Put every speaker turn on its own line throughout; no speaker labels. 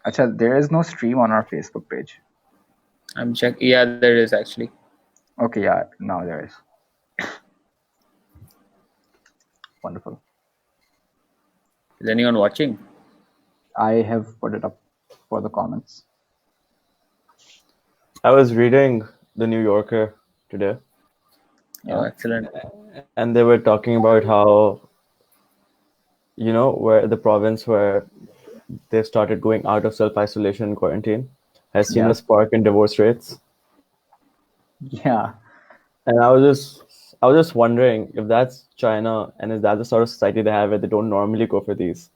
Acha, there is no stream on our Facebook page.
I'm checking. Yeah, there is actually.
Okay, yeah, now there is. Wonderful.
Is anyone watching?
I have put it up for the comments.
I was reading the New Yorker today,
Oh,
Yeah.
excellent.
and they were talking about how, where the province where they started going out of self-isolation and quarantine has seen
Yeah.
a spark in divorce rates.
Yeah.
And I was just wondering if that's China and is that the sort of society they have where they don't normally go for these.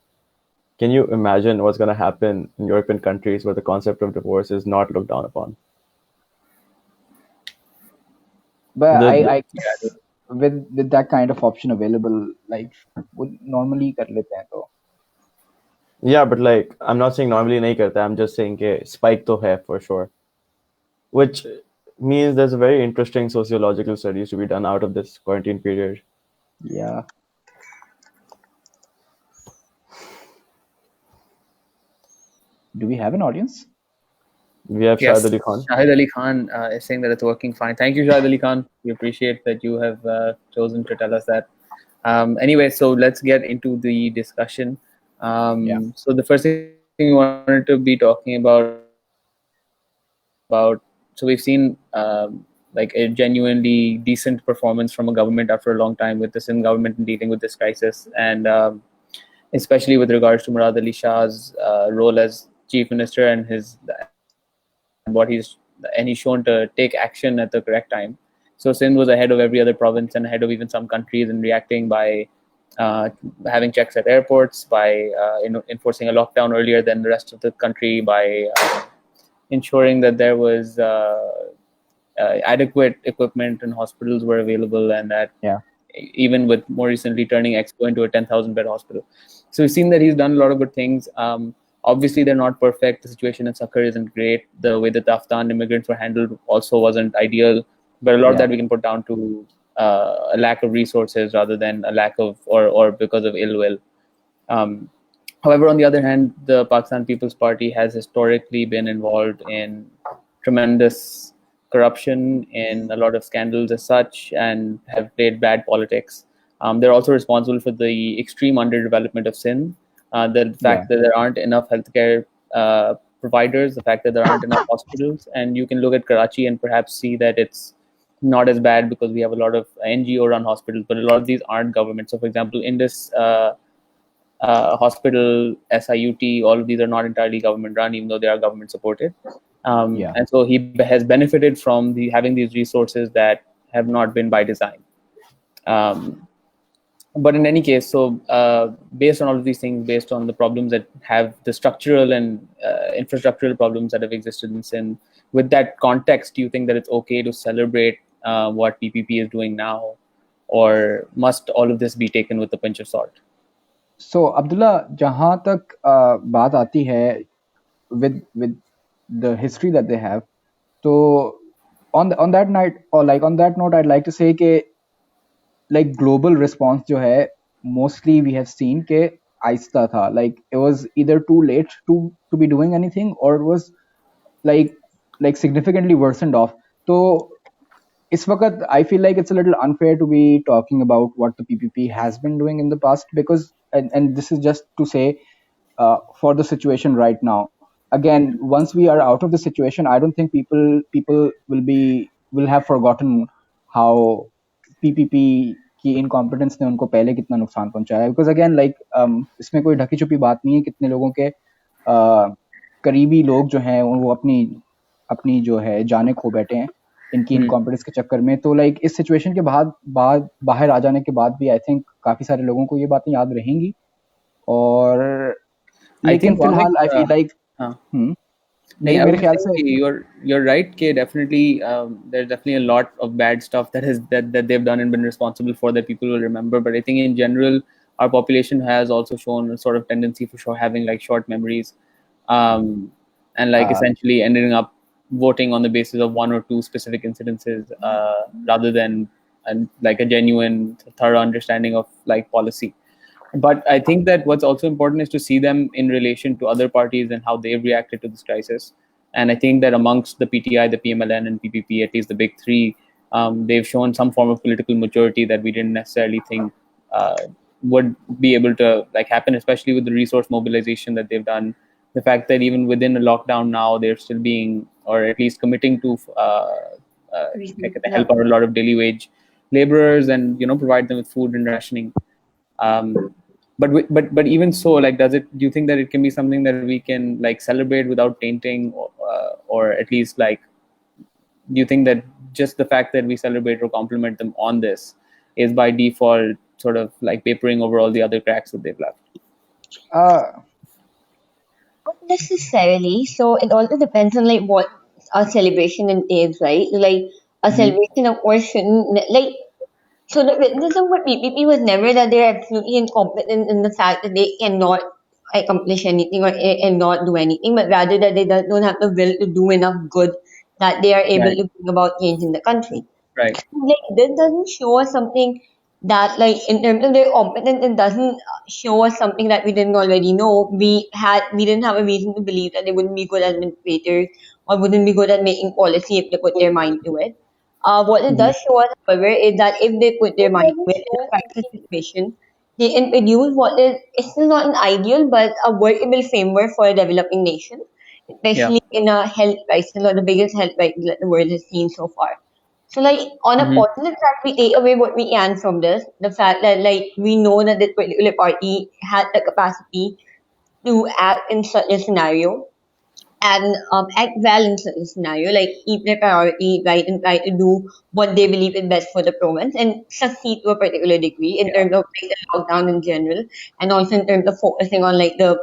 Can you imagine what's going to happen in European countries where the concept of divorce is not looked down upon?
But
The-
I guess with that kind of option available, like would normally कर लेते हैं तो.
Yeah, but like I'm not saying normally nahi karta. I'm just saying कि spike to hai for sure. Which means there's a very interesting sociological studies to be done out of this quarantine period.
Yeah. Do we have an audience?
We have
Yes,
Shahid Ali Khan.
Shahid Ali Khan is saying that it's working fine. Thank you, Shahid Ali Khan. We appreciate that you have chosen to tell us that. Anyway, so let's get into the discussion.
Yeah.
So the first thing we wanted to be talking about, so we've seen like a genuinely decent performance from a government after a long time with the Sindh government in dealing with this crisis, and especially with regards to Murad Ali Shah's role as chief minister and he's shown to take action at the correct time. So Sindh was ahead of every other province and ahead of even some countries in reacting by having checks at airports, by enforcing a lockdown earlier than the rest of the country, by ensuring that there was adequate equipment and hospitals were available, and that even with more recently turning Expo into a 10,000 bed hospital. So we've seen that he's done a lot of good things. Obviously, they're not perfect. The situation in Sakhar isn't great. The way that the Afghan immigrants were handled also wasn't ideal. But a lot of that we can put down to a lack of resources rather than a lack of or because of ill will. However, on the other hand, the Pakistan People's Party has historically been involved in tremendous corruption, in a lot of scandals as such, and have played bad politics. They're also responsible for the extreme underdevelopment of Sindh, the fact that there aren't enough healthcare providers, the fact that there aren't enough hospitals, and you can look at Karachi and perhaps see that it's not as bad because we have a lot of NGO-run hospitals, but a lot of these aren't government. So, for example, Indus Hospital, SIUT, all of these are not entirely government-run, even though they are government-supported. And so he has benefited from having these resources that have not been by design. But in any case, so based on all of these things, based on the problems that have the structural and infrastructural problems that have existed in Sindh, with that context, do you think that it's okay to celebrate what PPP is doing now, or must all of this be taken with a pinch of salt?
So Abdullah, जहाँ तक बात आती है with the history that they have, so on that night, or like on that note, I'd like to say कि like global response जो है mostly we have seen कि आहिस्ता था, like it was either too late to be doing anything, or it was like significantly worsened off. So इस वक्त I feel like it's a little unfair to be talking about what the PPP has been doing in the past, because and this is just to say for the situation right now. Again, once we are out of the situation, I don't think people will have forgotten how PPP की incompetence ने उनको पहले कितना नुकसान पहुंचाया, because again like इसमें कोई ढकी छुपी बात नहीं है, कितने लोगों के करीबी लोग जो हैं वो अपनी जो है जाने खो बैठे हैं इनकी इनकॉम्पिटेंस के चक्कर में. तो लाइक इस सिचुएशन के बाद बाहर आ जाने के बाद भी आई थिंक काफी सारे लोगों को ये बातें याद रहेंगी. और लेकिन फिलहाल आई फील लाइक मेरे ख्याल से
you're right कि definitely there's definitely a lot of bad stuff that they've done and been responsible for that people will remember, but I think in general our population has also shown a sort of tendency for sure having like short memories, and like essentially ending up voting on the basis of one or two specific incidences rather than like a genuine thorough understanding of like policy. But I think that what's also important is to see them in relation to other parties and how they've reacted to this crisis. And I think that amongst the PTI, the PMLN, and PPP, at least the big three, they've shown some form of political maturity that we didn't necessarily think would be able to happen, especially with the resource mobilization that they've done. The fact that even within a lockdown now, they're still being, or at least committing to help out a lot of daily wage laborers and provide them with food and rationing. But even so, do you think that it can be something that we can celebrate without tainting, or at least do you think that just the fact that we celebrate or compliment them on this is by default sort of papering over all the other cracks that they've left?
Not necessarily. So it also depends on what a celebration entails, right? A celebration, of course, shouldn't So the criticism for PPP was never that they're absolutely incompetent in the fact that they cannot accomplish anything and not do anything, but rather that they don't have the will to do enough good that they are able to bring about change in the country.
Right.
This doesn't show us something that, in terms of their competence, it doesn't show us something that we didn't already know. We didn't have a reason to believe that they wouldn't be good administrators or wouldn't be good at making policy if they put their mind to it. What it does show us, however, is that if they put their mind to it in a crisis situation, they introduce what is still not an ideal but a workable framework for a developing nation, especially in a health crisis or the biggest health crisis that the world has seen so far. So, on a positive side, we take away what we can from this. The fact that, we know that this particular party had the capacity to act in such a scenario and act well in such a scenario, keep their priority right and try to do what they believe is best for the province and succeed to a particular degree in terms of the lockdown in general, and also in terms of focusing on the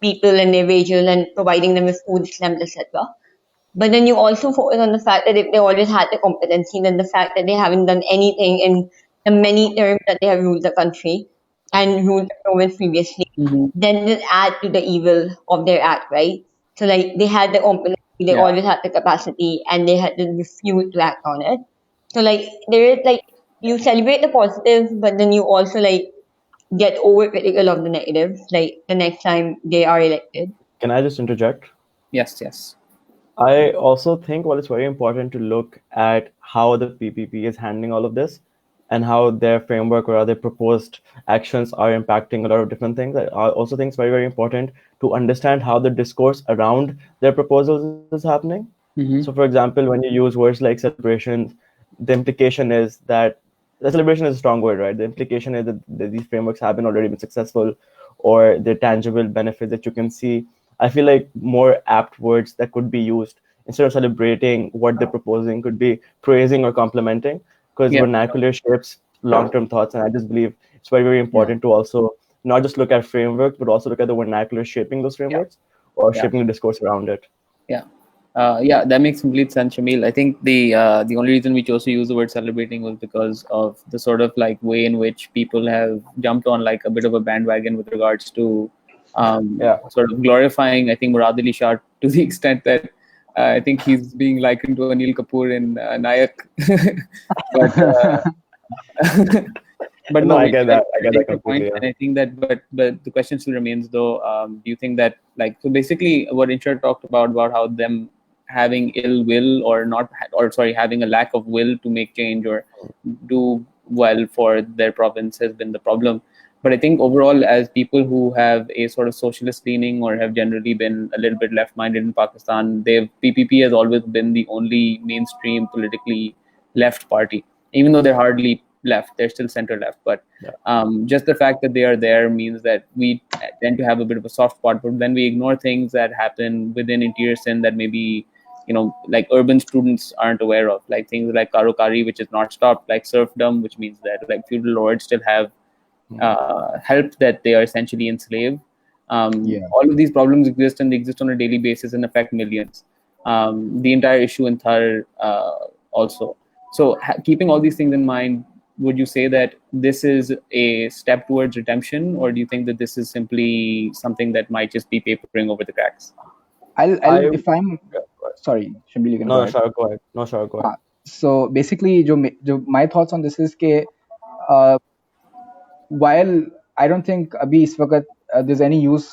people and their wages and providing them with food stamps, etc. But then you also focus on the fact that if they always had the competency, then the fact that they haven't done anything in the many terms that they have ruled the country and ruled the province previously, then will add to the evil of their act, right? So they had the competency, they always had the capacity, and they had to refuse to act on it. So there is you celebrate the positives, but then you also get overcritical of the negatives, the next time they are elected.
Can I just interject?
Yes.
I also think it's very important to look at how the PPP is handling all of this and how their framework or their proposed actions are impacting a lot of different things. I also think it's very, very important to understand how the discourse around their proposals is happening. So, for example, when you use words like celebration, the implication is that the celebration is a strong word, right? The implication is that these frameworks have already been successful, or the tangible benefits that you can see. I feel like more apt words that could be used instead of celebrating what they're proposing could be praising or complimenting, because vernacular shapes long-term thoughts. And I just believe it's very, very important to also not just look at frameworks, but also look at the vernacular shaping those frameworks or shaping the discourse around it.
Yeah, that makes complete sense, Shamil. I think the only reason we chose to use the word celebrating was because of the sort of way in which people have jumped on a bit of a bandwagon with regards to sort of glorifying, I think, Murad Ali Shah to the extent that I think he's being likened to Anil Kapoor in Nayak. But no,
I get that. I get that completely.
And I think that, but the question still remains, though. Do you think that, so basically, what Inshad talked about how them having ill will or not, or sorry, having a lack of will to make change or do well for their province has been the problem. But I think overall, as people who have a sort of socialist leaning or have generally been a little bit left-minded in Pakistan, PPP has always been the only mainstream politically left party, even though they're hardly left, they're still center left. But just the fact that they are there means that we tend to have a bit of a soft spot, but then we ignore things that happen within interior Sindh that maybe urban students aren't aware of, things like Karokari, which is not stopped, serfdom, which means that feudal lords still have help that they are essentially enslaved. All of these problems exist, and they exist on a daily basis and affect millions. The entire issue in Thar also. So keeping all these things in mind, would you say that this is a step towards redemption, or do you think that this is simply something that might just be papering over the cracks?
If I'm sorry, Shamil, you can
go ahead. Go ahead.
So basically, my thoughts on this is that while I don't think abhi is waqt there's any use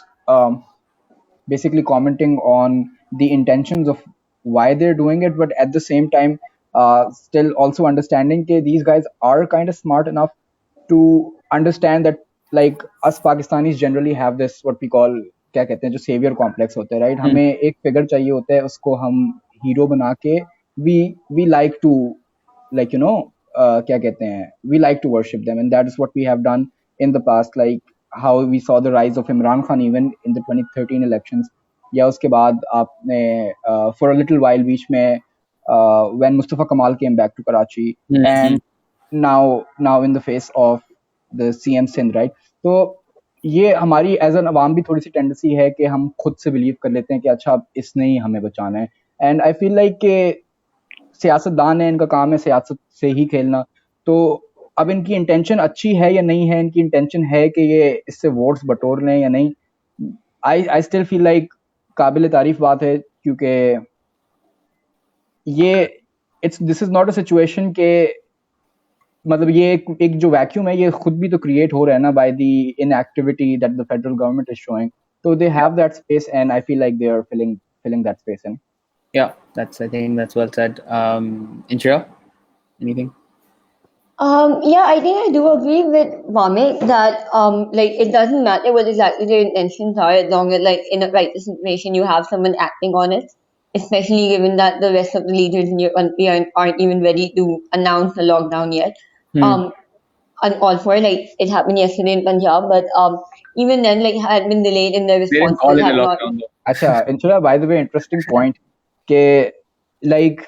basically commenting on the intentions of why they're doing it, but at the same time still also understanding that these guys are kind of smart enough to understand that like us Pakistanis generally have this what we call क्या कहते हैं जो savior complex होता है right हमें एक figure चाहिए होता है उसको हम hero बना के we like to like क्या कहते हैं we like to worship them and that is what we have done in the past like how we saw the rise of Imran Khan even in the 2013 elections या उसके बाद आपने for a little while बीच में when Mustafa Kamal came back to Karachi and now in the face of the CM Sindh right तो ये हमारी as an अवाम भी थोड़ी सी टेंडेंसी है कि हम खुद से बिलीव कर लेते हैं कि अच्छा इसने ही हमें बचाना है एंड आई फील लाइक कि सियासतदान है इनका काम है सियासत से ही खेलना तो अब इनकी इंटेंशन अच्छी है या नहीं है इनकी इंटेंशन है कि ये इससे वोट्स बटोर लें या नहीं आई स्टिल फील लाइक काबिल तारीफ बात है क्योंकि ये this is not a situation के मतलब ये एक जो वैक्यूम है ये खुद भी तो क्रिएट हो रहा है ना by the inactivity that the federal government is showing so they have that space and I feel like they are filling that space in.
Yeah, I think that's well said. Inshira, anything?
Yeah, I think I do agree with Vamik that like it doesn't matter what exactly their intentions are as long as like in a crisis situation you have someone acting on it, especially given that the rest of the leaders in your country aren't even ready to announce a lockdown yet. And all for like it happened yesterday in Punjab, but even then like had been delayed in the response.
They didn't call it a lockdown though.
Acha, Inshira, by the way, interesting point ke like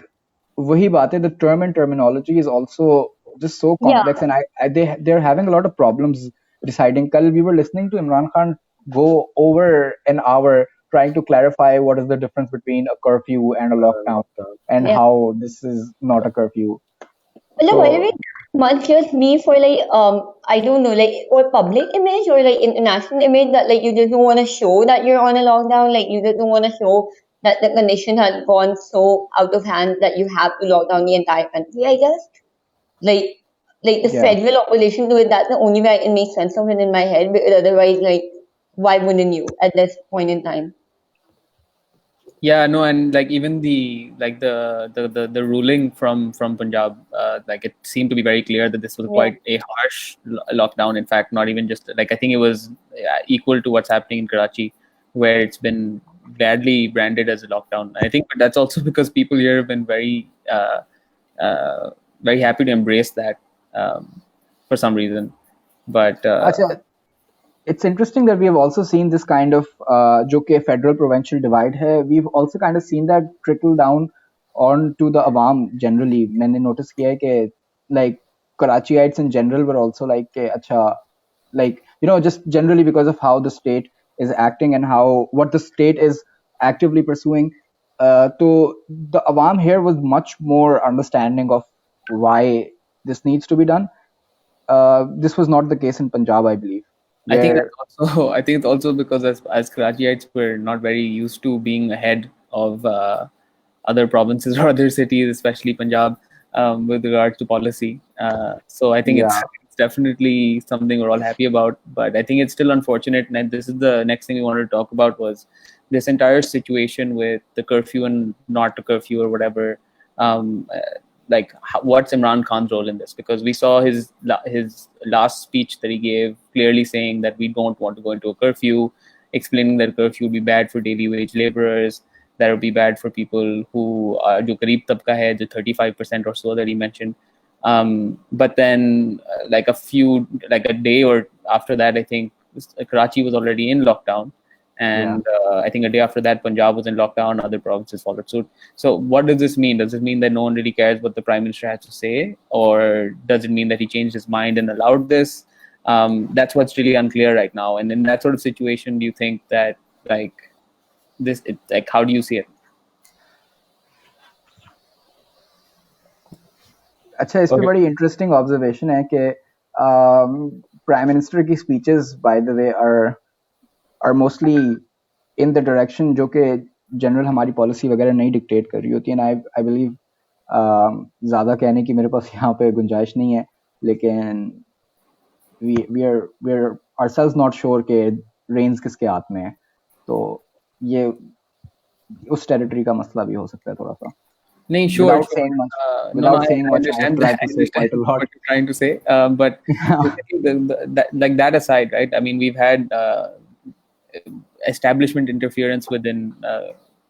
wahi baat hai the term and terminology is also just so complex and they're having a lot of problems deciding. Kal we were listening to Imran Khan go over an hour trying to clarify what is the difference between a curfew and a lockdown and how this is not a curfew.
Well, much just me for like I don't know like or public image or like international image that like you just don't want to show that you're on a lockdown like you just don't want to show that the condition has gone so out of hand that you have to lock down the entire country. I guess like the federal opposition to it, that's the only way I can make sense of it in my head, because otherwise like why wouldn't you at this point in time?
Yeah, no, and like even the ruling from Punjab, like it seemed to be very clear that this was quite a harsh lockdown. In fact, not even just like I think it was equal to what's happening in Karachi, where it's been badly branded as a lockdown. I think that's also because people here have been very happy to embrace that for some reason. But
it's interesting that we have also seen this kind of जो कि federal provincial divide है we've also kind of seen that trickle down on to the awam generally. मैंने notice किया है कि like Karachiites in general were also like कि अच्छा like just generally because of how the state is acting and how what the state is actively pursuing so the awam here was much more understanding of why this needs to be done. This was not the case in Punjab, I believe.
I think it's also because as Karachiites we're not very used to being ahead of other provinces or other cities, especially Punjab, with regards to policy. So I think it's definitely something we're all happy about. But I think it's still unfortunate, and this is the next thing we wanted to talk about was this entire situation with the curfew and not a curfew or whatever. Like what's Imran Khan's role in this? Because we saw his last speech that he gave clearly saying that we don't want to go into a curfew, explaining that curfew would be bad for daily wage laborers, that would be bad for people who jo kareeb tabka hai, the 35% or so that he mentioned. But then like a day or after that, I think Karachi was already in lockdown. And I think a day after that, Punjab was in lockdown, other provinces followed suit. So what does this mean? Does it mean that no one really cares what the Prime Minister has to say? Or does it mean that he changed his mind and allowed this? That's what's really unclear right now. And in that sort of situation, do you think that like this, like how do you see it?
अच्छा इस पे बड़ी interesting observation है कि prime minister की speeches by the way are mostly in the direction जो कि general हमारी पॉलिसी वगैरह नहीं डिक्टेट कर रही होती है. I believe ज़्यादा कहने की मेरे पास यहाँ पे गुंजाइश नहीं है, लेकिन we are ourselves not sure कि reins किसके हाथ में है, तो ये उस territory का मसला भी हो सकता है थोड़ा सा.
नहीं, sure,
Without
sure.
saying much,
No,
without
I
saying much, I have
understand
tried
that.
to
I
say quite
understand
a lot.
what you're trying to say. But like that aside, right? I mean, we've had establishment interference within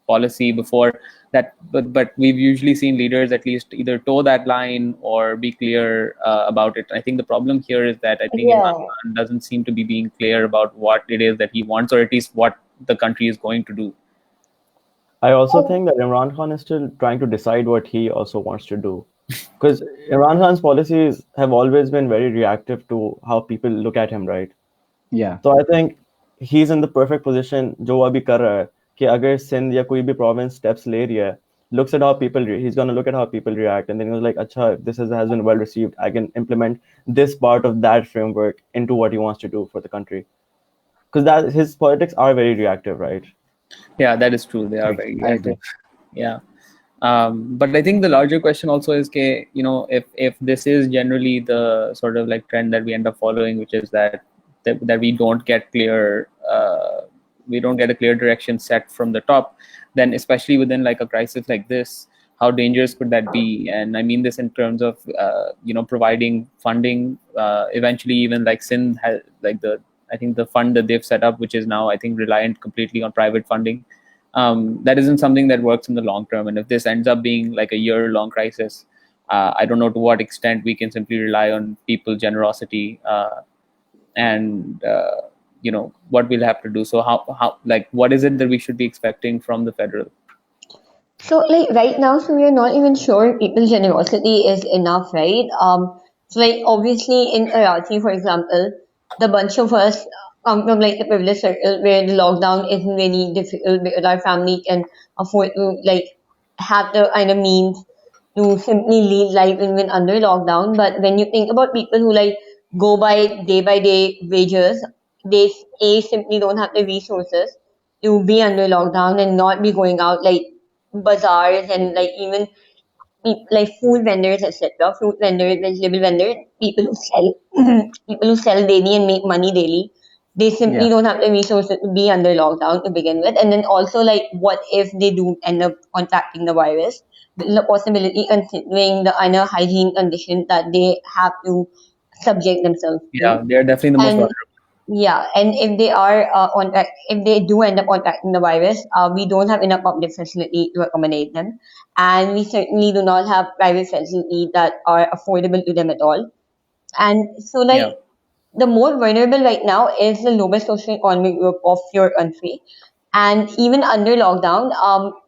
policy before that, but we've usually seen leaders at least either toe that line or be clear about it. I think the problem here is that I think Imran Khan doesn't seem to be being clear about what it is that he wants, or at least what the country is going to do.
I also think that Imran Khan is still trying to decide what he also wants to do. Because Imran Khan's policies have always been very reactive to how people look at him, right?
Yeah.
So I think he's in the perfect position, जो अभी कर रहा है, कि अगर सिंध या कोई भी province steps ले रही है, looks at how people, he's going to look at how people react, and then he's like, अच्छा, this has been well received. I can implement this part of that framework into what he wants to do for the country. Because that his politics are very reactive, right?
Yeah, that is true. They are very reactive. Yeah. But I think the larger question also is, if this is generally the sort of like trend that we end up following, which is that we don't get a clear direction set from the top, then especially within like a crisis like this, how dangerous could that be? And I mean this in terms of providing funding. Eventually, even like Sindh has like I think the fund that they've set up, which is now I think reliant completely on private funding. That isn't something that works in the long term. And if this ends up being like a year-long crisis, I don't know to what extent we can simply rely on people's generosity and what we'll have to do. So how like what is it that we should be expecting from the federal?
So like right now, so we're not even sure people's generosity is enough, right? So like obviously in Karachi, for example, the bunch of us come from like the privileged circle where the lockdown isn't really difficult because our family can afford to like have the kind of means to simply lead life even under lockdown. But when you think about people who like go by day wages, they simply don't have the resources to be under lockdown and not be going out like bazaars and like even like food vendors, etc. Fruit vendors, vegetable vendors, people who sell people who sell daily and make money daily. They simply don't have the resources to be under lockdown to begin with. And then also like what if they do end up contracting the virus? The possibility considering the inner hygiene conditions that they have to subject themselves
Yeah,
to.
they are definitely the most
And
vulnerable.
yeah, and if they are if they do end up contracting the virus, we don't have enough public facility to accommodate them, and we certainly do not have private facilities that are affordable to them at all. And so, like,
Yeah.
the more vulnerable right now is the lowest socioeconomic group of your country. And even under lockdown,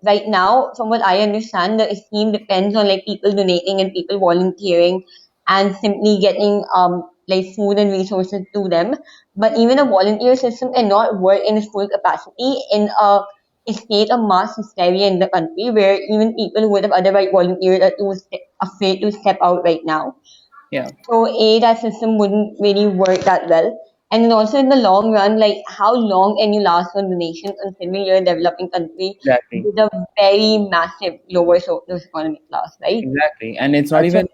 right now, from what I understand, the scheme depends on like people donating and people volunteering and simply getting like food and resources to them. But even a volunteer system cannot work in its full capacity in a state of mass hysteria in the country where even people who would have otherwise volunteered are too afraid to step out right now.
Yeah.
So that system wouldn't really work that well. And then also in the long run, like how long can you last on donations considering you're a developing country
Exactly.
with a very massive lower economic class, right?
Exactly. And it's not even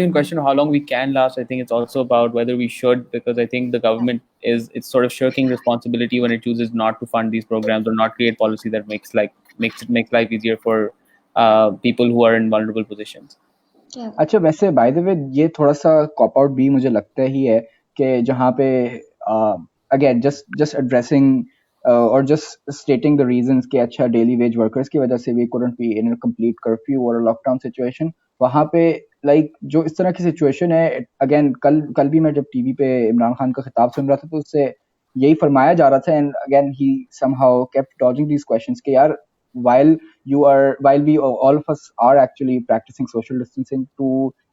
a question of how long we can last. I think it's also about whether we should, because I think the government it's sort of shirking responsibility when it chooses not to fund these programs or not create policy that makes life easier for people who are in vulnerable positions.
अच्छा, वैसे by the way ये थोड़ा सा cop out भी मुझे लगता ही है कि जहाँ पे अगेन जस्ट एड्रेसिंग और जस्ट स्टेटिंग द रीजंस कि अच्छा डेली वेज वर्कर्स की वजह से we couldn't be in a complete curfew और लॉकडाउन सिचुएशन, वहाँ पे लाइक जो इस तरह की सिचुएशन है, अगेन कल भी मैं जब टीवी पे इमरान खान का खिताब सुन रहा था तो उससे यही फरमाया जा रहा था, and again he somehow kept dodging these questions कि यार while we all of us are actually practicing social distancing to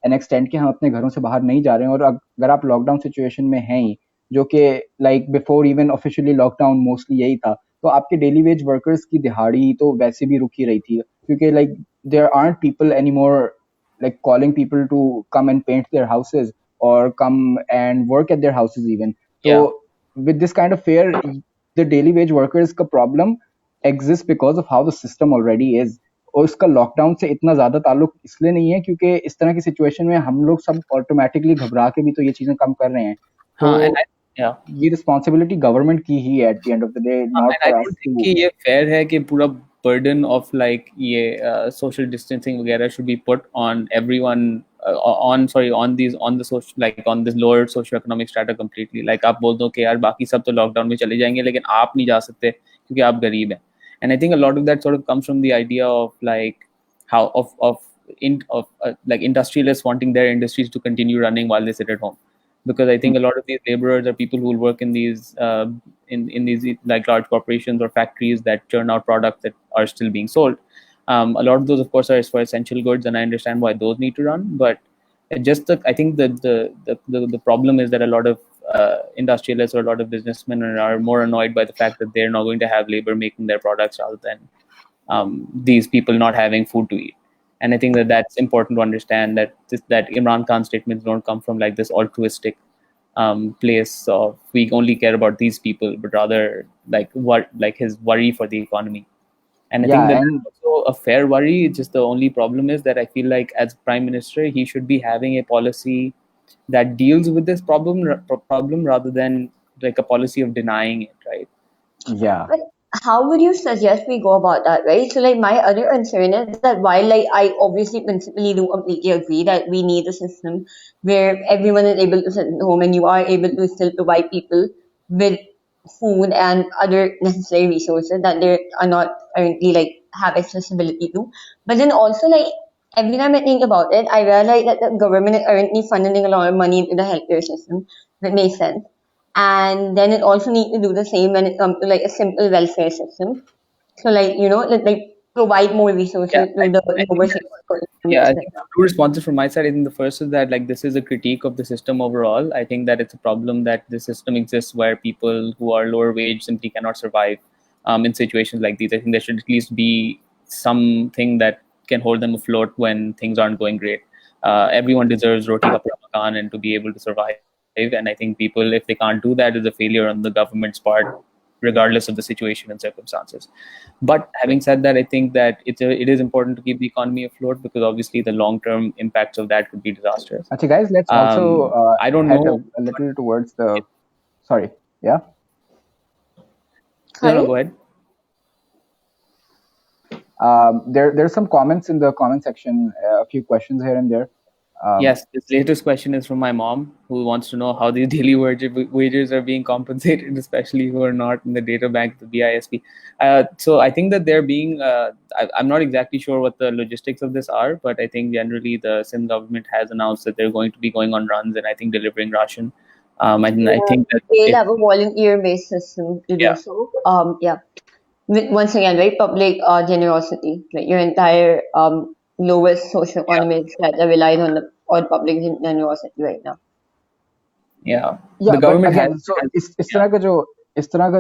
an extent कि हम अपने घरों से बाहर नहीं जा रहे हैं, और अगर आप लॉकडाउन सिचुएशन में हैं ही, जो कि like before even officially lockdown mostly यही था, तो आपके डेली वेज वर्कर्स की दिहाड़ी तो वैसे भी रुक ही रही थी, क्योंकि like there aren't people any more like calling people to come and paint their houses or come and work at their houses even. So with this kind of fear, the daily wage workers का problem exists because of how the system already is. और उसका lockdown से इतना ज्यादा ताल्लुक इसलिए नहीं है क्योंकि इस तरह की सिचुएशन में हम लोग सब ऑटोमेटिकली घबरा के भी तो ये चीजें कम कर रहे हैं.
हाँ, and Yeah.
ये responsibility government की ही है at the end of the day, not
And I
for us
don't think
to.
कि ये fair है कि पूरा burden of like ये social distancing वगैरह should be put on everyone on the social like on this lower socio-economic strata completely. Like आप बोल दो कि यार बाकी सब तो lockdown में चले जाएंगे लेकिन आप नहीं जा सकते क्योंकि आप गरीब हैं. And I think a lot of that sort of comes from the idea of like how like industrialists wanting their industries to continue running while they sit at home, because I think a lot of these laborers are people who will work in these in these like large corporations or factories that churn out products that are still being sold. A lot of those, of course, are for essential goods, and I understand why those need to run. But I think the problem is that a lot of industrialists or a lot of businessmen are more annoyed by the fact that they're not going to have labor making their products rather than these people not having food to eat. And I think that that's important to understand that that Imran Khan's statements don't come from like this altruistic place of we only care about these people, but rather like his worry for the economy. And I think that that's also a fair worry. Just the only problem is that I feel like as prime minister, he should be having a policy that deals with this problem rather than like a policy of denying it, right?
Yeah.
But how would you suggest we go about that, right? So, like, my other concern is that while, like, I obviously principally do completely agree that we need a system where everyone is able to sit at home and you are able to still provide people with food and other necessary resources that they are not currently, like, have accessibility to. But then also, like, every time I think about it, I realize that the government is currently funneling a lot of money into the healthcare system. That makes sense. And then it also need to do the same when it comes to like a simple welfare system. So like like provide more resources
Yeah,
to the
I
lower
think
sector.
yeah, I think two responses from my side. I think the first is that like this is a critique of the system overall. I think that it's a problem that the system exists where people who are lower wage simply cannot survive in situations like these. I think there should at least be something that can hold them afloat when things aren't going great. Everyone deserves roti kapda makan and to be able to survive. And I think people, if they can't do that, is a failure on the government's part, regardless of the situation and circumstances. But having said that, I think that it is important to keep the economy afloat because obviously the long-term impacts of that could be disastrous.
Okay, guys, let's also
I don't
head
know.
a little towards the. Sorry. Yeah.
No, go ahead.
There's some comments in the comment section. A few questions here and there.
Yes, this latest question is from my mom, who wants to know how these daily wages are being compensated, especially who are not in the data bank, the BISP. So I think that they're being. I'm not exactly sure what the logistics of this are, but I think generally the Sindh government has announced that they're going to be going on runs and I think delivering ration. And I think that
they'll have a volunteer-based system to do so. Yeah. Once again, very public generosity. Like your entire lowest socioeconomic strata relies on public generosity right now.
Yeah.
Yeah,
The government
but again, so इस तरह का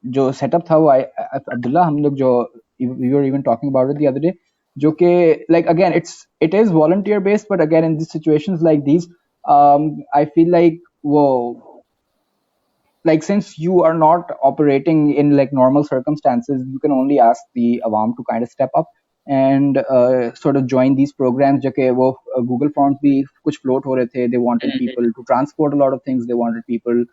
जो setup था वो अब्दुल्ला हम लोग जो we were even talking about it the other day, जो कि like again it is volunteer based, but again in these situations like these, I feel like whoa, like since you are not operating in like normal circumstances, you can only ask the awam to kind of step up and sort of join these programs. जो कि वो Google Forms भी कुछ float हो रहे थे. They wanted people to transport a lot of things. They wanted people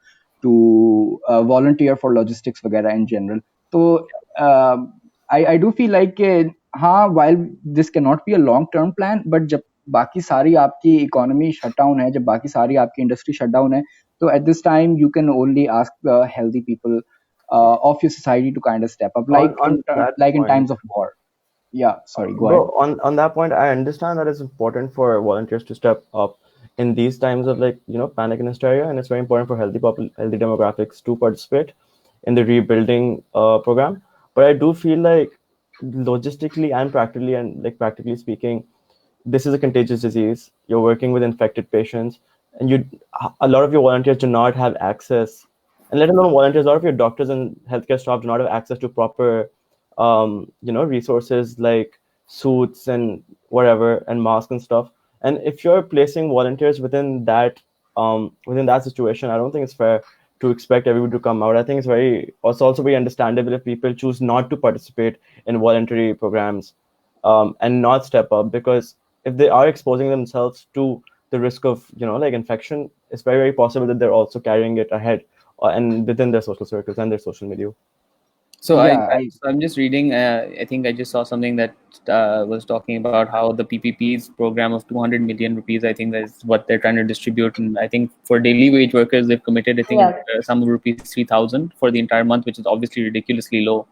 to volunteer for logistics वगैरह in general. So I do feel like हाँ, while this cannot be a long term plan, but जब बाकी सारी आपकी economy shutdown है, जब बाकी सारी आपकी industry shutdown है, so at this time you can only ask the healthy people of your society to kind of step up, like in times of war. Yeah, sorry, go ahead.
On that point, I understand that it's important for volunteers to step up in these times of like panic and hysteria, and it's very important for healthy demographics to participate in the rebuilding program. But I do feel like logistically and practically speaking, this is a contagious disease. You're working with infected patients, and a lot of your volunteers do not have access, and let alone volunteers, a lot of your doctors and healthcare staff do not have access to proper resources like suits and whatever and masks and stuff. And if you're placing volunteers within that situation, I don't think it's fair to expect everyone to come out. I think it's also very understandable if people choose not to participate in voluntary programs and not step up, because if they are exposing themselves to the the risk of like infection, it's very, very possible that they're also carrying it ahead and within their social circles and their social media.
So
Yeah,
I'm just reading. I think I just saw something that was talking about how the PPP's program of 200 million rupees. I think that's what they're trying to distribute, and I think for daily wage workers, they've committed, I think, some rupees 3,000 for the entire month, which is obviously ridiculously low.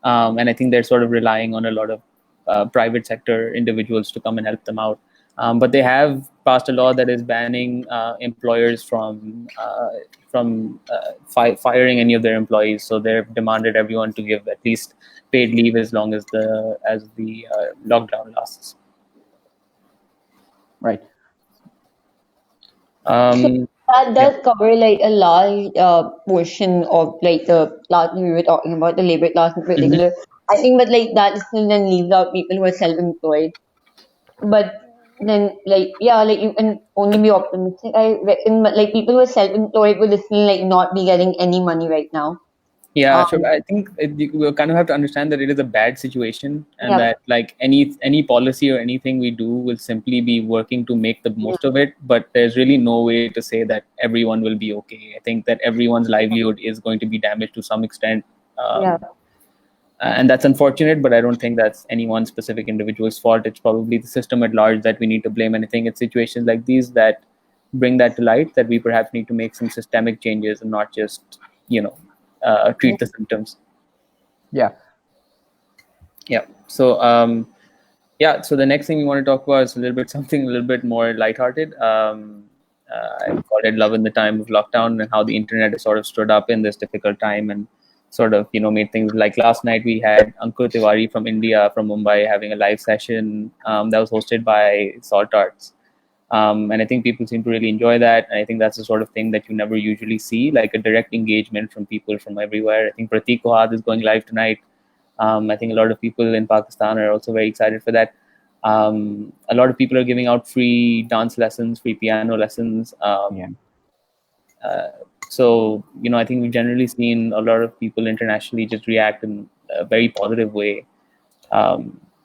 And I think they're sort of relying on a lot of private sector individuals to come and help them out. But they have passed a law that is banning employers from firing any of their employees. So they've demanded everyone to give at least paid leave as long as the lockdown lasts.
right.
So that does cover like a large portion of like the class we were talking about, the labor class in particular. I think, but like that still then leaves out people who are self-employed. But then, like, yeah, like you can only be optimistic. I reckon, but like people who are self-employed will still like not be getting any money right now.
Yeah, sure. I think we kind of have to understand that it is a bad situation, and
Yeah.
that like any policy or anything we do will simply be working to make the most of it. But there's really no way to say that everyone will be okay. I think that everyone's livelihood is going to be damaged to some extent. And that's unfortunate, but I don't think that's any one specific individual's fault. It's probably the system at large that we need to blame. And I think it's situations like these that bring that to light, that we perhaps need to make some systemic changes and not just treat the symptoms.
Yeah.
So so the next thing we want to talk about is something a little bit more lighthearted. I called it Love in the Time of Lockdown, and how the internet has sort of stood up in this difficult time and sort of made things like last night we had Ankur Tiwari from India, from Mumbai, having a live session that was hosted by Salt Arts. And I think people seem to really enjoy that. And I think that's the sort of thing that you never usually see, like a direct engagement from people from everywhere. I think Pratik Kohad is going live tonight. I think a lot of people in Pakistan are also very excited for that. A lot of people are giving out free dance lessons, free piano lessons. So, I think we've generally seen a lot of people internationally just react in a very positive way.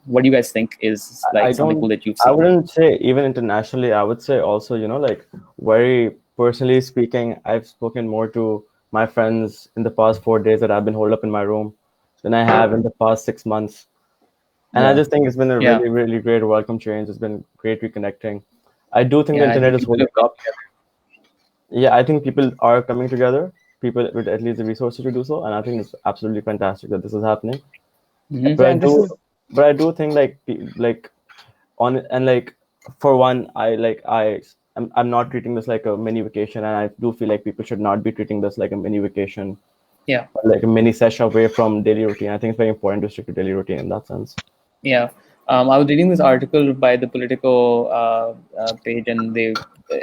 What do you guys think is like something cool that you've seen?
I wouldn't say even internationally. I would say also, like very personally speaking, I've spoken more to my friends in the past 4 days that I've been holed up in my room than I have in the past 6 months. And I just think it's been a really, really great welcome change. It's been great reconnecting. I do think the internet is holding up. Yeah, I think people are coming together, people with at least the resources to do so. And I think it's absolutely fantastic that this is happening. But I do think for one, I'm not treating this like a mini vacation, and I do feel like people should not be treating this like a mini vacation.
Yeah.
Like a mini session away from daily routine. I think it's very important to stick to daily routine in that sense.
Yeah. I was reading this article by the Politico page, and it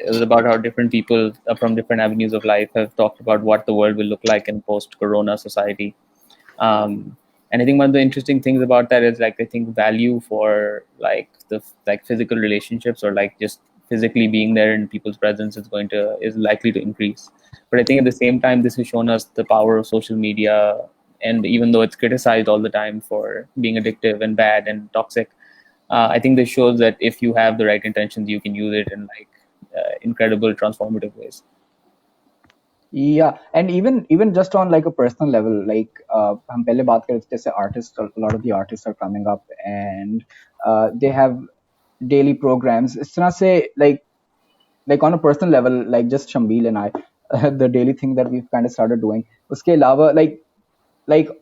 was about how different people from different avenues of life have talked about what the world will look like in post-corona society. And I think one of the interesting things about that is, like, I think value for the physical relationships, or like just physically being there in people's presence, is likely to increase. But I think at the same time, this has shown us the power of social media. And even though it's criticized all the time for being addictive and bad and toxic, I think this shows that if you have the right intentions, you can use it in incredible transformative ways.
Yeah, and even just on like a personal level, like हम पहले बात कर रहे थे, artists, a lot of the artists are coming up, and they have daily programs. इस तरह से like on a personal level, like just Shambil and I, the daily thing that we've kind of started doing. उसके अलावा like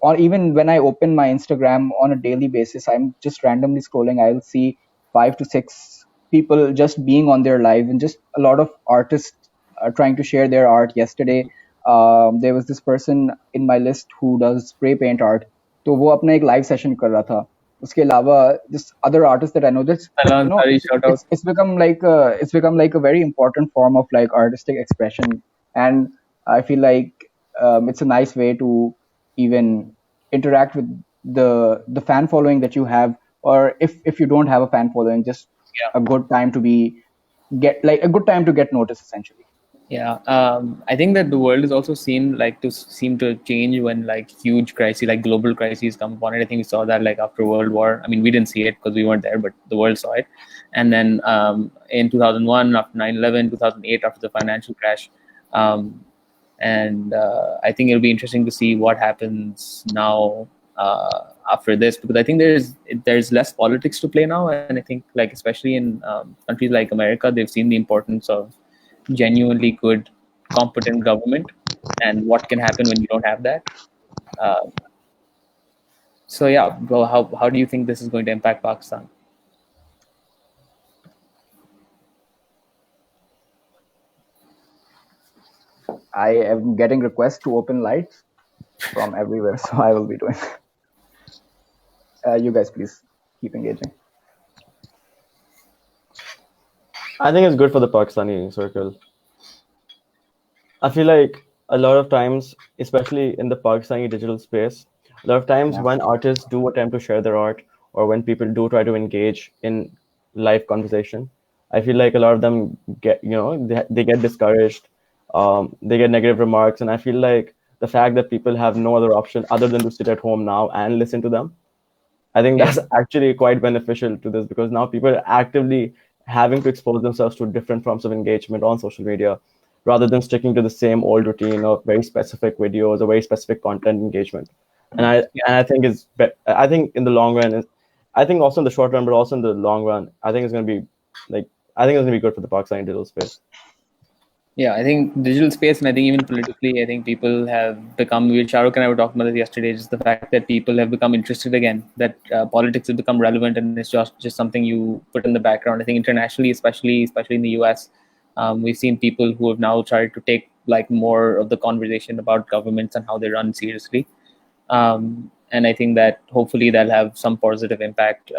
or even when I open my Instagram on a daily basis, I'm just randomly scrolling. I'll see 5 to 6 people just being on their live, and just a lot of artists are trying to share their art. Yesterday, there was this person in my list who does spray paint art. तो वो अपना एक live session कर रहा था. उसके अलावा just other artists that I know, it's become like a very important form of like artistic expression, and I feel like it's a nice way to even interact with the fan following that you have, or if you don't have a fan following, just a good time to get noticed, essentially.
Yeah, I think that the world is also seem to change when like huge crises, like global crises, come upon it. I think we saw that like after World War. I mean, we didn't see it because we weren't there, but the world saw it. And then in 2001, after 9/11, 2008, after the financial crash, um, and I think it'll be interesting to see what happens now after this, because I think there's less politics to play now, and I think like especially in countries like America, they've seen the importance of genuinely good, competent government, and what can happen when you don't have that. Uh, so yeah, well, how do you think this is going to impact Pakistan?
I am getting requests to open lights from everywhere, so I will be doing. You guys, please keep engaging.
I think it's good for the Pakistani circle. I feel like a lot of times, especially in the Pakistani digital space, a lot of times when artists do attempt to share their art or when people do try to engage in live conversation, I feel like a lot of them get, they get discouraged, they get negative remarks. And I feel like the fact that people have no other option other than to sit at home now and listen to them, I think that's actually quite beneficial to this, because now people are actively having to expose themselves to different forms of engagement on social media rather than sticking to the same old routine of very specific videos or very specific content engagement. And I think I think in the long run, I think also in the short run, but also in the long run, I think it's going to be I think it's going to be good for the Pakistani digital space.
Yeah, I think digital space, and I think even politically, I think people have become. Shahrukh and I were talking about this yesterday. Just the fact that people have become interested again, that politics has become relevant, and it's just something you put in the background. I think internationally, especially in the US, we've seen people who have now started to take like more of the conversation about governments and how they run seriously. And I think that hopefully that'll have some positive impact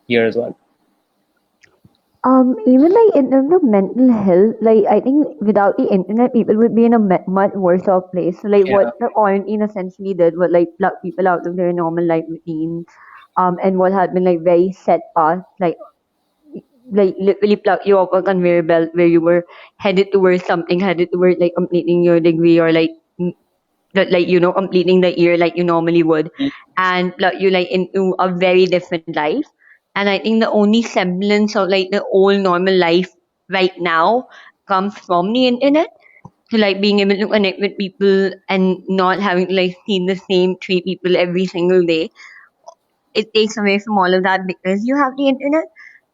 here as well.
Even like in terms of mental health, like I think without the internet, people would be in a much worse off place. So like what the quarantine essentially did was like pluck people out of their normal life routine, and what had been like very set paths, like literally pluck you off a conveyor belt where you were headed towards something, headed towards like completing your degree or like completing the year like you normally would, and plug you like into a very different life. And I think the only semblance of like the old normal life right now comes from the internet. So like being able to connect with people and not having to like see the same three people every single day, it takes away from all of that because you have the internet.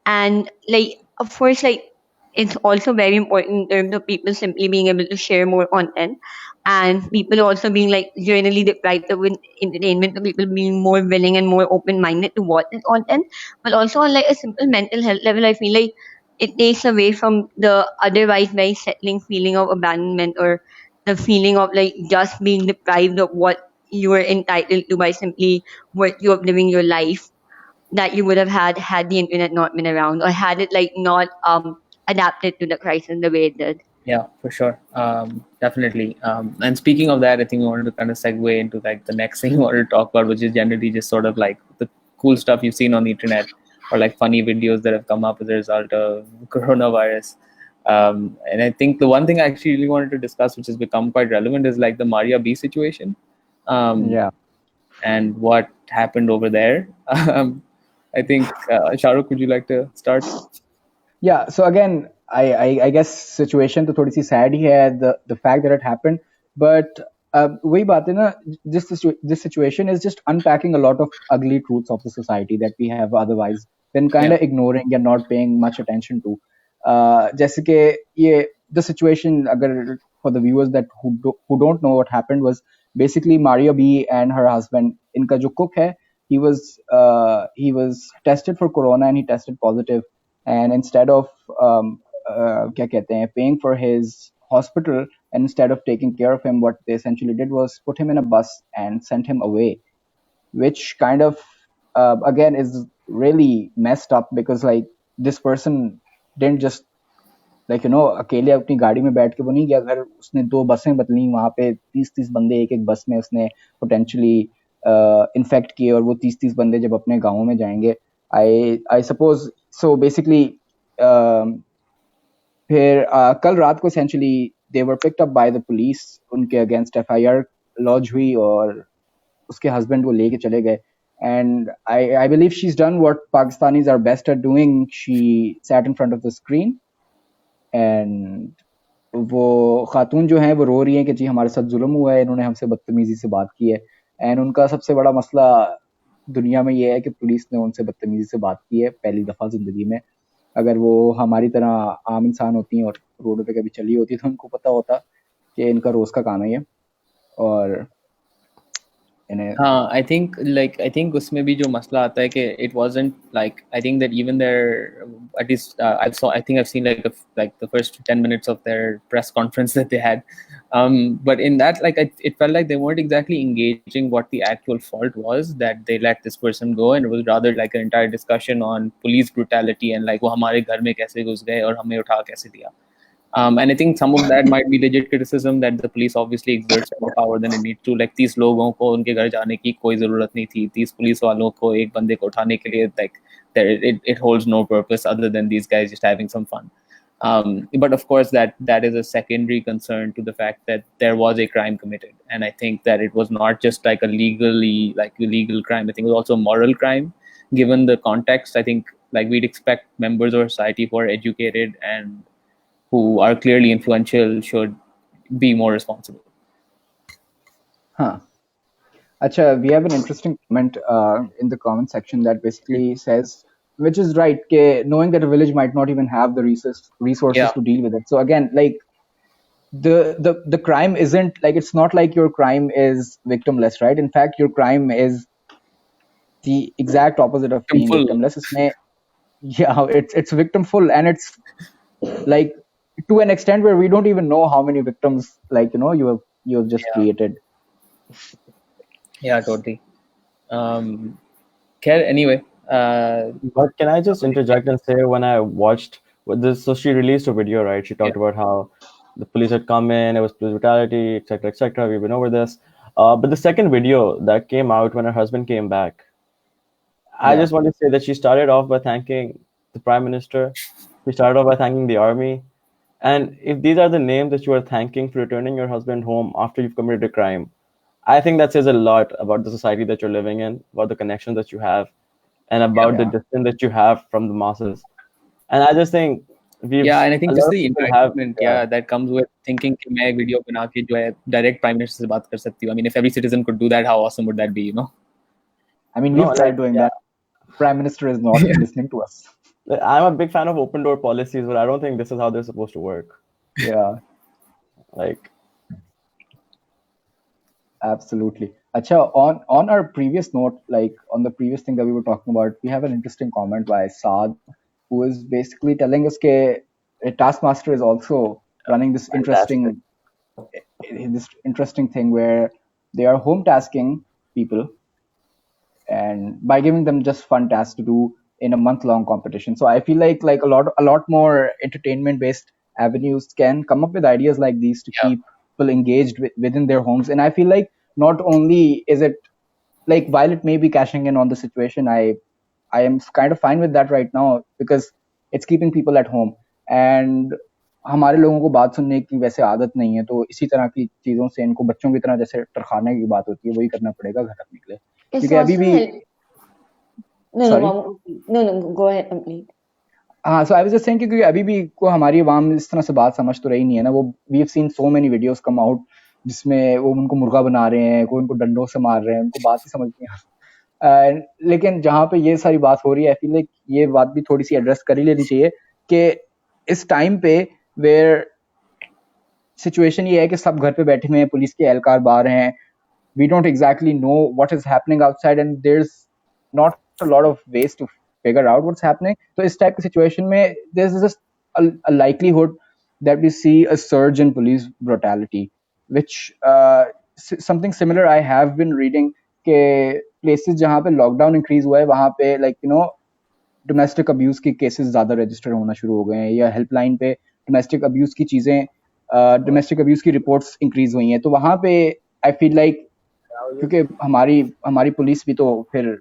And like of course like it's also very important in terms of people simply being able to share more content, and people also being like generally deprived of entertainment, so people being more willing and more open-minded to watch the content. But also on like a simple mental health level, I feel like it takes away from the otherwise very settling feeling of abandonment, or the feeling of like just being deprived of what you were entitled to by simply what you of living your life that you would have had the internet not been around, or had it like not adapted to the crisis the way it did.
Yeah, for sure. Definitely. And speaking of that, I think we wanted to kind of segue into like the next thing we wanted to talk about, which is generally just sort of like the cool stuff you've seen on the internet, or like funny videos that have come up as a result of coronavirus. And I think the one thing I actually really wanted to discuss, which has become quite relevant, is like the Maria B situation. And what happened over there. I think, Shahrukh, would you like to start?
Yeah, so again, I guess situation to थोड़ी सी sad ही है, the fact that it happened, but वही बात है ना, this situation is just unpacking a lot of ugly truths of the society that we have otherwise been kind of ignoring and not paying much attention to. जैसे कि ये the situation, अगर for the viewers that who don't know what happened, was basically Maria B and her husband, इनका जो cook है, he was tested for corona and he tested positive. And instead of क्या कहते हैं, paying for his hospital, and instead of taking care of him, what they essentially did was put him in a bus and sent him away, which kind of again is really messed up, because like this person didn't just अकेले अपनी गाड़ी में बैठ के वो नहीं गया घर, उसने 2 बसें बदली, वहां पे 30-30 बंदे एक बस में उसने पोटेंशियली इन्फेक्ट किए, और वो 30-30 बंदे जब अपने गाँव में जाएंगे, आई सपोज सो बेसिकली फिर कल रात को essentially they were picked up by the police, उनके against FIR lodge हुई और उसके husband को लेके चले गए. And I believe she's done what Pakistanis are best at doing. She sat in front of the screen and वो खातून जो हैं वो रो रही हैं कि जी हमारे साथ जुल्म हुआ है, इन्होंने हमसे बदतमीजी से बात की है. एंड उनका सबसे बड़ा मसला दुनिया में ये है कि पुलिस ने उनसे बदतमीजी से बात की है पहली दफ़ा ज़िंदगी में. अगर वो हमारी तरह आम इंसान होती हैं और रोडों पे कभी चली होती तो उनको पता होता कि इनका रोज़ का काम है ये. और
हाँ, I think उसमें भी जो मसला आता है कि it wasn't like, I think that even their at least I think I've seen like the first 10 minutes of their press conference that they had, but in that it felt like they weren't exactly engaging what the actual fault was that they let this person go, and it was rather like an entire discussion on police brutality and like वो हमारे घर में कैसे घुस गए और हमें उठा कैसे दिया. And I think some of that might be legit criticism that the police obviously exerts more power than it needs to. Like 30 लोगों को उनके घर जाने की कोई ज़रूरत नहीं थी. 30 पुलिस वालों को एक बंदे को उठाने के लिए like it holds no purpose other than these guys just having some fun. But of course that is a secondary concern to the fact that there was a crime committed, and I think that it was not just like a illegal crime. I think it was also a moral crime, given the context. I think like we'd expect members of our society who are educated and who are clearly influential should be more responsible.
Huh. Acha, we have an interesting comment in the comment section that basically says, which is right, knowing that a village might not even have the resources to deal with it. So again, like the crime isn't like, it's not like your crime is victimless, right? In fact, your crime is the exact opposite of being victimless. Yeah, it's victimful, and it's like to an extent where we don't even know how many victims you have just created.
Yeah, totally. Anyway,
but can I just interject and say, when I watched this, so she released a video, right? She talked about how the police had come in, it was police brutality, etc., etc. We've been over this. But the second video that came out when her husband came back, I just want to say that she started off by thanking the Prime Minister. She started off by thanking the army. And if these are the names that you are thanking for returning your husband home after you've committed a crime, I think that says a lot about the society that you're living in, about the connections that you have, and about the distance that you have from the masses. And I just think
and I think just the environment that comes with thinking कि मैं video बना के जो है direct Prime Minister से बात कर सकती हूँ. I mean, if every citizen could do that, how awesome would that be, you know?
I mean, we've tried doing that. Prime Minister is not listening to us.
I'm a big fan of open door policies, but I don't think this is how they're supposed to work.
Yeah.
Like,
absolutely. Acha, on our previous note, like on the previous thing that we were talking about, we have an interesting comment by Saad, who is basically telling us that a taskmaster is also running this interesting thing where they are home tasking people, and by giving them just fun tasks to do in a month-long competition. So I feel like a lot more entertainment-based avenues can come up with ideas like these to keep people engaged within their homes. And I feel like not only is it like, while it may be cashing in on the situation, I am kind of fine with that right now because it's keeping people at home. And हमारे लोगों को बात सुनने की वैसे आदत नहीं है, तो इसी तरह की चीजों से इनको बच्चों की तरह जैसे टरखाने की बात होती है वही करना पड़ेगा घर अपने के लिए, क्योंकि अभी भी
No, go ahead, complete.
हाँ, so I was just saying क्योंकि अभी भी को हमारी आवाम इस तरह से बात समझ तो रही नहीं है ना. वो we have seen so many videos come out जिसमें वो उनको मुर्गा बना रहे हैं, कोई उनको डंडों से मार रहे हैं, उनको बात ही समझ नहीं आ रही. लेकिन जहाँ पे ये सारी बात हो रही है, I feel like ये बात भी थोड़ी सी एड्रेस कर ही लेनी चाहिए कि इस टाइम पे वेयर सिचुएशन ये है कि सब घर पे बैठे हुए हैं, पुलिस के एहलकार बाहर हैं, we don't exactly know what is happening outside and there's not a lot of ways to figure out what's happening. So इस type की situation में there's just a likelihood that we see a surge in police brutality, which something similar I have been reading के places जहाँ पे lockdown increase हुआ है वहाँ पे like domestic abuse की cases ज़्यादा register होना शुरू हो गए हैं, या helpline पे domestic abuse की चीज़ें domestic abuse की reports increase हुई हैं. तो वहाँ पे I feel like क्योंकि हमारी पुलिस भी तो फिर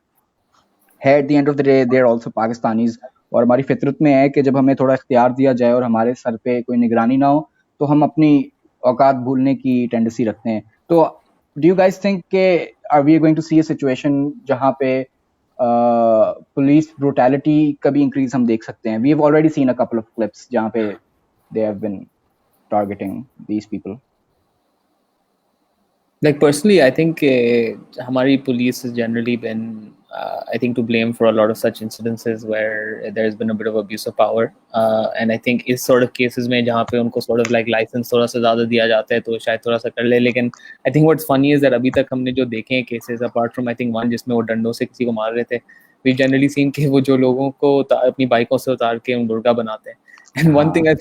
है, at the end of the day they are also Pakistanis, और हमारी फितरत में है कि जब हमें थोड़ा इख्तियार दिया जाए और हमारे सर पे कोई निगरानी ना हो तो हम अपनी औकात भूलने की टेंडेंसी रखते हैं। तो डू यू गाइस थिंक के are we going to see a situation जहाँ पे पुलिस ब्रूटैलिटी का भी इंक्रीज हम देख सकते हैं? We have already seen a couple of clips जहाँ पे they have been targeting these people.
Like personally, I think Hamari police has generally been, I think, to blame for a lot of such incidences where there's been a bit of abuse of power. And I think इस sort of cases में जहाँ पे उनको sort of like license थोड़ा सा ज़्यादा दिया जाता है तो शायद थोड़ा सा कर ले, लेकिन I think what's funny is that अभी तक हमने जो देखे हैं cases, apart from I think one जिसमें वो डंडों से किसी को मार रहे थे, we've generally seen कि वो जो लोगों को अपनी बाइकों से उतार के उन मुर्गा बनाते हैं. And one thing I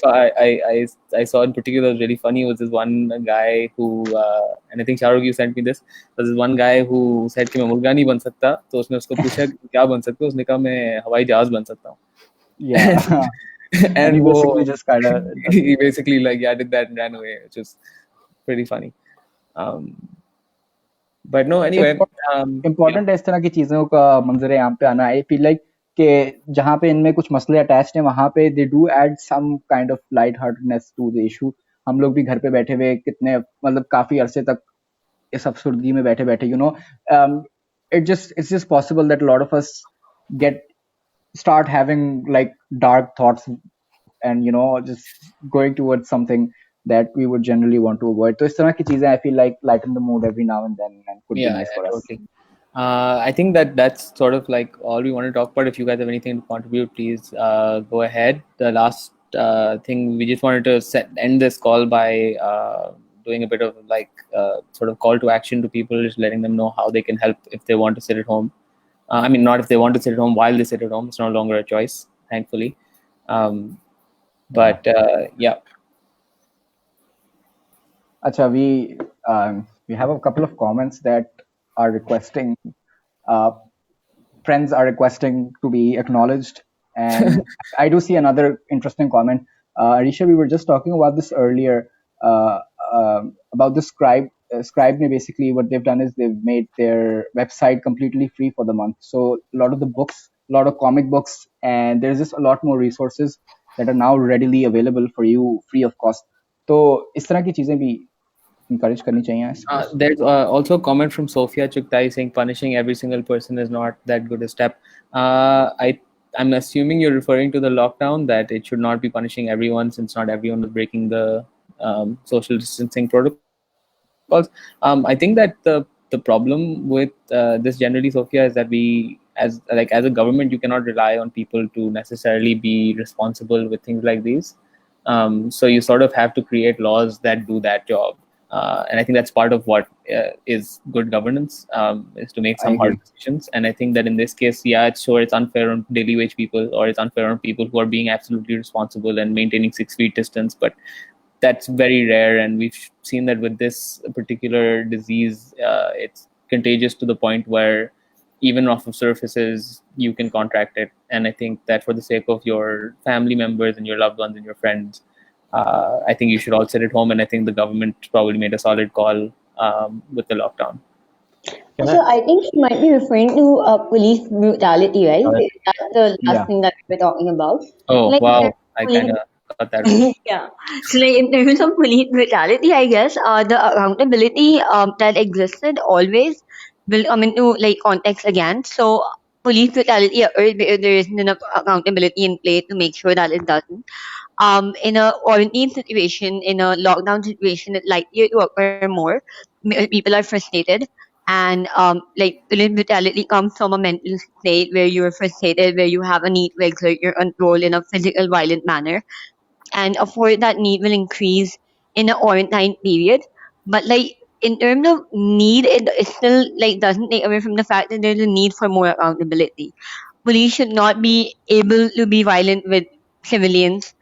saw in particular was really funny was this one guy who, and I think Shahrukh, you sent me this. There was this one guy who said कि मैं मुर्गा नहीं बन सकता, तो उसने उसको पूछा कि क्या बन सकते हो, उसने कहा मैं हवाई जहाज बन सकता हूँ.
Yeah. And he basically just kind of
he basically like did that and ran away, which was pretty funny. But no, anyway,
important है इस तरह की चीजों का मंजर आम पे आना. I feel like कि जहाँ पे इनमें कुछ मसले अटैच्ड हैं वहाँ पे they do add some kind of light heartedness to the issue. हम लोग भी घर पे बैठे हुए कितने मतलब काफी अरसे तक इस अफसुर्दगी में बैठे बैठे it's just possible that a lot of us start having like dark thoughts and just going towards something that we would generally want to avoid. तो इस तरह की चीजें I feel like lighten the mood every now and then and could be nice for us.
Totally. I think that's sort of like all we want to talk about. If you guys have anything to contribute, please go ahead. The last thing, we just wanted to end this call by doing a bit of like sort of call to action to people, just letting them know how they can help if they want to sit at home. I mean, not if they want to sit at home while they sit at home. It's no longer a choice, thankfully. But yeah.
Acha, we have a couple of comments that are requesting, friends are requesting to be acknowledged. And I do see another interesting comment. Arisha, we were just talking about this earlier, about the Scribe. Scribe, basically what they've done is they've made their website completely free for the month. So a lot of the books, a lot of comic books, and there's just a lot more resources that are now readily available for you free of cost. तो इस तरह की चीजें भी encourage करनी चाहिए.
There's also a comment from Sophia Chuktai saying punishing every single person is not that good a step. I'm assuming you're referring to the lockdown, that it should not be punishing everyone since not everyone was breaking the social distancing protocols. I think that the problem with this generally, Sophia, is that we as a government, you cannot rely on people to necessarily be responsible with things like these. So you sort of have to create laws that do that job. And I think that's part of what is good governance, is to make some hard decisions. And I think that in this case, it's unfair on daily wage people, or it's unfair on people who are being absolutely responsible and maintaining 6 feet distance. But that's very rare. And we've seen that with this particular disease, it's contagious to the point where even off of surfaces, you can contract it. And I think that for the sake of your family members and your loved ones and your friends, I think you should all sit at home, and I think the government probably made a solid call with the lockdown.
So I think she might be referring to police brutality, right? That's the last thing that we were talking about.
Oh, wow. I kind of got that right.
Yeah. So like in terms of police brutality, I guess the accountability that existed always will come into like context again. So police brutality occurs because there isn't enough accountability in place to make sure that it doesn't. In a quarantine situation, in a lockdown situation, it's likely to occur more. People are frustrated, and like police brutality comes from a mental state where you're frustrated, where you have a need to exert your control in a physical, violent manner, and of course that need will increase in a quarantine period. But like in terms of need, it still like doesn't take away from the fact that there's a need for more accountability. Police should not be able to be violent with civilians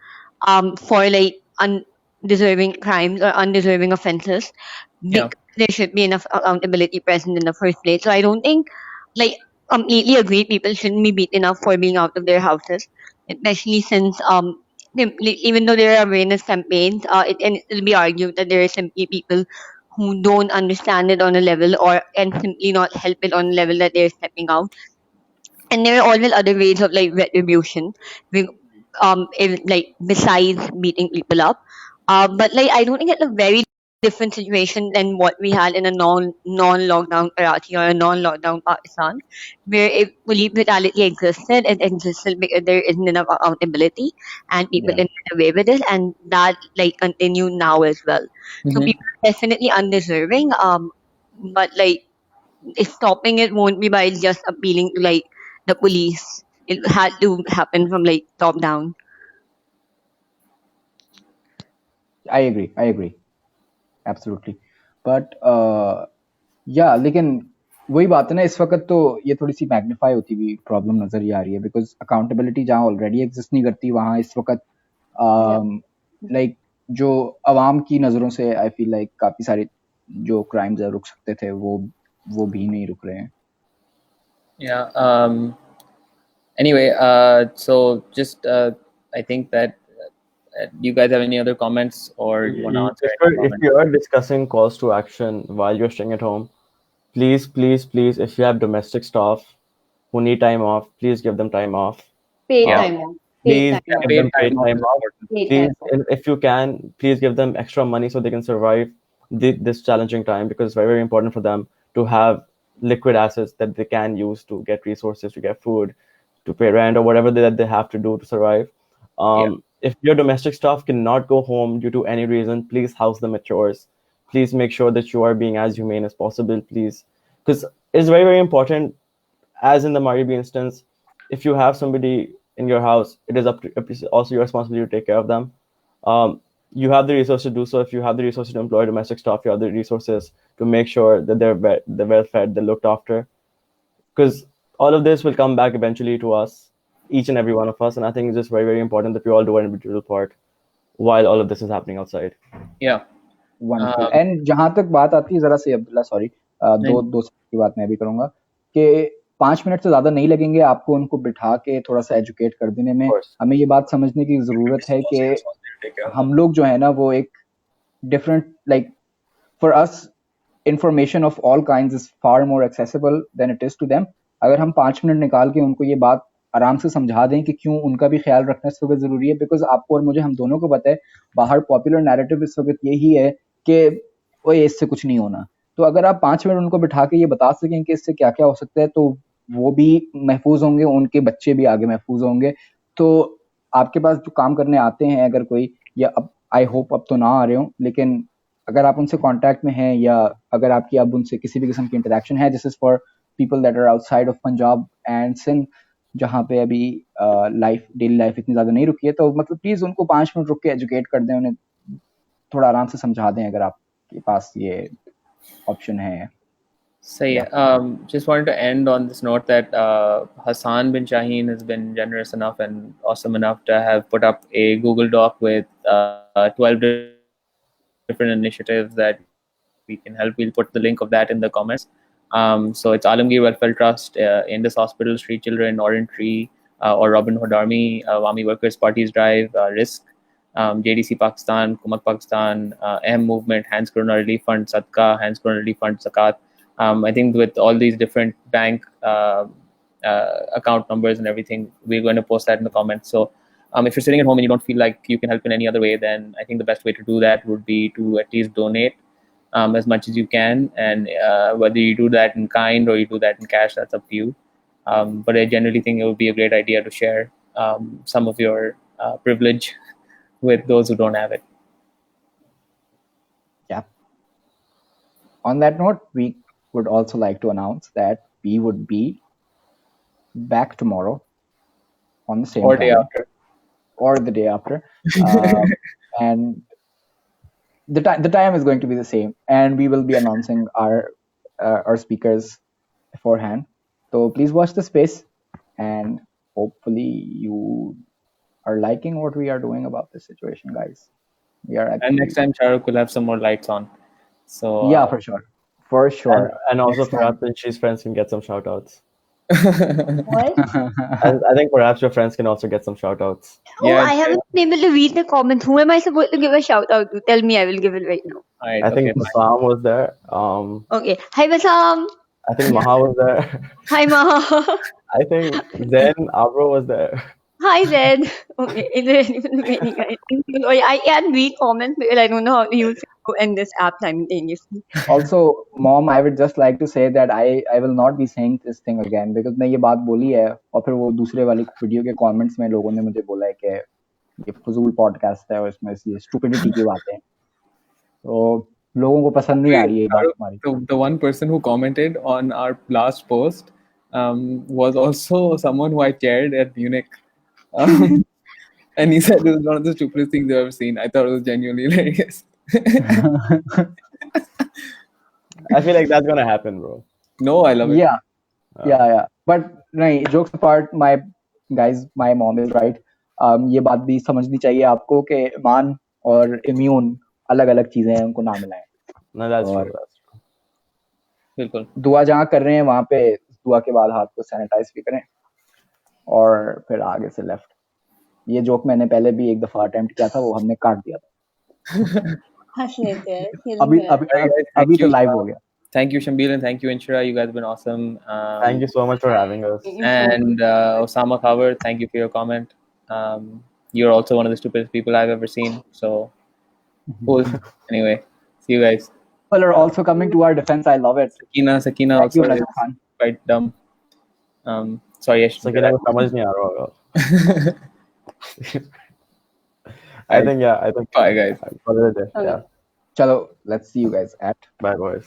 for like undeserving crimes or undeserving offenses. There should be enough accountability present in the first place. So I don't think, like, completely agree, people shouldn't be beaten up for being out of their houses, especially since even though there are awareness campaigns, it will be argued that there are simply people who don't understand it on a level or can simply not help it on a level that they're stepping out. And there are always other ways of like retribution, like besides beating people up. But like I don't think at the very different situation than what we had in a non-lockdown Karachi or a non-lockdown Pakistan, where if police brutality existed, it existed because there isn't enough accountability and people didn't get away with it, and that like continue now as well. So people are definitely undeserving. But like stopping it won't be by just appealing to like the police. It had to happen from like top down.
I agree absolutely. But या लेकिन वही बात है ना, इस वक्त तो ये थोड़ी सी मैग्नीफाई होती हुई प्रॉब्लम नजर ही आ रही है, बिकॉज अकाउंटेबिलिटी जहाँ ऑलरेडी एग्जिस्ट नहीं करती वहाँ इस वक्त लाइक जो अवाम की नज़रों से आई फील लाइक काफ़ी सारे जो क्राइम्स रुक सकते थे वो भी नहीं रुक रहे हैं.
Yeah. Anyway, so just I think that you guys have any other comments or you want to answer?
If you are discussing calls to action while you're staying at home, please, if you have domestic staff who need time off, please give them time off.
Paid time off.
Please give them paid time off. Please, if you can, please give them extra money so they can survive this challenging time, because it's very, very important for them to have liquid assets that they can use to get resources, to get food, to pay rent, or whatever that they have to do to survive. If your domestic staff cannot go home due to any reason, please house them at yours. Please make sure that you are being as humane as possible, please. Because it's very, very important, as in the Maribi instance, if you have somebody in your house, it is also your responsibility to take care of them. You have the resources to do so. If you have the resources to employ domestic staff, you have the resources to make sure that they're well fed, they're looked after. Because all of this will come back eventually to us, each and every one of us. And I think it's just very, very important that we all do an individual part while all of this is happening outside.
Yeah.
Wonderful. And जहाँ तक बात आती है, जरा से Abdullah, sorry, दो की बात मैं भी करूँगा कि 5 मिनट से ज़्यादा नहीं लगेंगे आपको उनको बिठा के थोड़ा सा एजुकेट कर देने में. हमें ये बात समझने की ज़रूरत है कि हम लोग जो है ना वो एक different, like for us information of all kinds is far more accessible than it is to them. अगर हम 5 मिनट निकाल के उनको ये बात आराम से समझा दें कि क्यों उनका भी ख्याल रखना इस वक्त ज़रूरी है, बिकॉज आपको और मुझे, हम दोनों को पता है बाहर पॉपुलर नैरेटिव इस वक्त यही है कि ओए इससे कुछ नहीं होना. तो अगर आप 5 मिनट उनको बिठा के ये बता सकें कि इससे क्या क्या हो सकता है, तो वो भी महफूज होंगे, उनके बच्चे भी आगे महफूज होंगे. तो आपके पास जो काम करने आते हैं अगर कोई, या अब आई होप अब तो ना आ रहे हो, लेकिन अगर आप उनसे कांटेक्ट में हैं या अगर आपकी अब उनसे किसी भी किस्म की इंटरेक्शन है, this is for people that are outside of Punjab and Sindh, जहाँ पे अभी डेली लाइफ इतनी ज़्यादा नहीं रुकी है, तो मतलब प्लीज़ उनको 5 मिनट रुक के एजुकेट कर दें, उन्हें थोड़ा आराम से समझा दें अगर आपके पास ये ऑप्शन है.
So just wanted to end on this note that Hassan bin Shaheen has been generous enough and awesome enough to have put up a Google Doc with 12 different initiatives that we can help. We'll put the link of that in the comments. So it's Alamgir Welfare Trust, Indus Hospital, Street Children, Orange Tree, or Robin Hood Army, Awami Workers Party's Drive, RISK, JDC Pakistan, Kumak Pakistan, Ahm Movement, Hands Corona Relief Fund, Sadka, Hands Corona Relief Fund, Zakat. I think with all these different bank account numbers and everything, we're going to post that in the comments. So if you're sitting at home and you don't feel like you can help in any other way, then I think the best way to do that would be to at least donate as much as you can. And whether you do that in kind or you do that in cash, that's up to you. But I generally think it would be a great idea to share some of your privilege with those who don't have it.
Yeah. On that note, we would also like to announce that we would be back tomorrow on the same
or
time,
day after,
or the day after, and the time is going to be the same, and we will be announcing our speakers beforehand. So please watch the space, and hopefully you are liking what we are doing about this situation, guys. We are actually...
And next time Shahrukh will have some more lights on. So
yeah, for sure. For sure.
And also perhaps she's friends can get some shout outs.
What?
I think perhaps your friends can also get some shout outs.
Yeah, I haven't been able to read the comments. Who am I supposed to give a shout out to? Tell me, I will give it right now.
Right,
I think Basam was there.
Okay. Hi, Basam.
I think Maha was there.
Hi, Maha.
I think Zen Abro was there.
Hi, Zen. Okay. I can't read comments because I don't know how to use to end this app simultaneously.
Also, mom, I would just like to say that I will not be saying this thing again because मैं ये बात बोली है और फिर वो दूसरे वाली वीडियो के कमेंट्स में लोगों ने मुझे बोला है कि ये फजूल पॉडकास्ट है और इसमें ये स्टूपिडिटी की बातें हैं, तो लोगों को पसंद नहीं आ रही है ये बात हमारी.
The one person who commented on our last post was also someone who I chaired at Munich. And he said it was one of the stupidest things I've ever seen. I thought it was genuinely hilarious.
I feel like that's gonna happen, bro.
No, I love it.
Yeah. But नहीं, jokes apart, my mom is right. ये बात भी समझनी चाहिए आपको कि ईमान और immune अलग-अलग चीजें हैं, उनको ना मिलाएं.
No, that's true.
बिल्कुल.
दुआ जहाँ कर रहे हैं वहाँ पे दुआ के बाद हाथ को सैनिटाइज भी करें और फिर आगे से लेफ्ट. ये जोक मैंने पहले भी एक दफा अटेम्प्ट किया था, वो हमने काट दिया था.
हंस लेते हैं.
अभी तो लाइव हो गया.
Thank you, Shambil, and thank you, Inshira. You guys have been awesome.
Thank you so much for having us.
And Osama Khabar, thank you for your comment. You're also one of the stupidest people I've ever seen. So, cool. Anyway, see you guys.
People are also coming to our defense. I love it.
Sakina also is quite dumb. Sorry,
Sakina को समझ नहीं आ रहा होगा. I think.
Bye, guys.
Yeah.
Chalo, let's see you guys at.
Bye, boys.